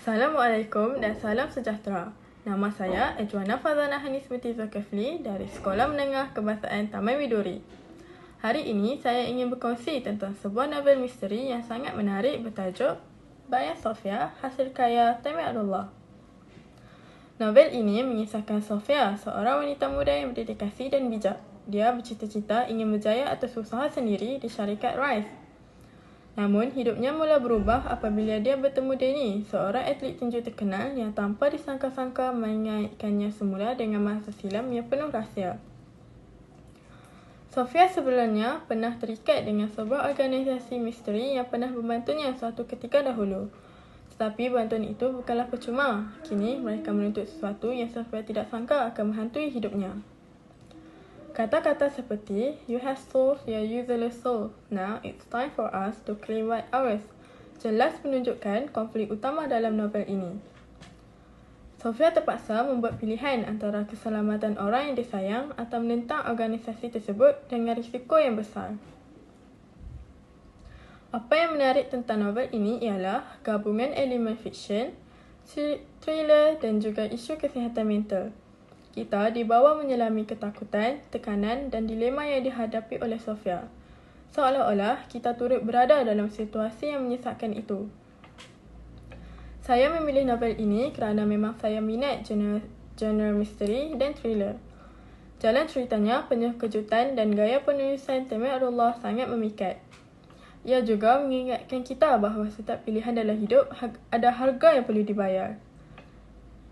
Assalamualaikum dan salam sejahtera. Nama saya Ejwana Fazana Hanismati Zulkifli dari Sekolah Menengah Kebahasaan Taman Widuri. Hari ini saya ingin berkongsi tentang sebuah novel misteri yang sangat menarik bertajuk Bayar Sofia hasil karya Taimur Abdullah. Novel ini mengisahkan Sofia, seorang wanita muda yang berdedikasi dan bijak. Dia bercita-cita ingin berjaya atas usaha sendiri di syarikat Rice. Namun, hidupnya mula berubah apabila dia bertemu Danny, seorang atlet tinju terkenal yang tanpa disangka-sangka mengaitkannya semula dengan masa silam yang penuh rahsia. Sofia sebelumnya pernah terikat dengan sebuah organisasi misteri yang pernah membantunya suatu ketika dahulu. Tetapi bantuan itu bukanlah percuma. Kini, mereka menuntut sesuatu yang Sofia tidak sangka akan menghantui hidupnya. Kata-kata seperti, "You have sold your useless soul. Now it's time for us to claim what ours," jelas menunjukkan konflik utama dalam novel ini. Sofia terpaksa membuat pilihan antara keselamatan orang yang disayang atau menentang organisasi tersebut dengan risiko yang besar. Apa yang menarik tentang novel ini ialah gabungan elemen fiksyen, thriller dan juga isu kesihatan mental. Kita dibawa menyelami ketakutan, tekanan dan dilema yang dihadapi oleh Sofia. Seolah-olah kita turut berada dalam situasi yang menyesatkan itu. Saya memilih novel ini kerana memang saya minat genre misteri dan thriller. Jalan ceritanya penuh kejutan dan gaya penulisan Taimur Abdullah sangat memikat. Ia juga mengingatkan kita bahawa setiap pilihan dalam hidup ada harga yang perlu dibayar.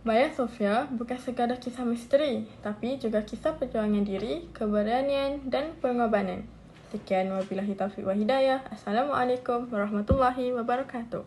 Bayar Sofia bukan sekadar kisah misteri, tapi juga kisah perjuangan diri, keberanian dan pengorbanan. Sekian, wabillahi taufiq wal hidayah. Assalamualaikum warahmatullahi wabarakatuh.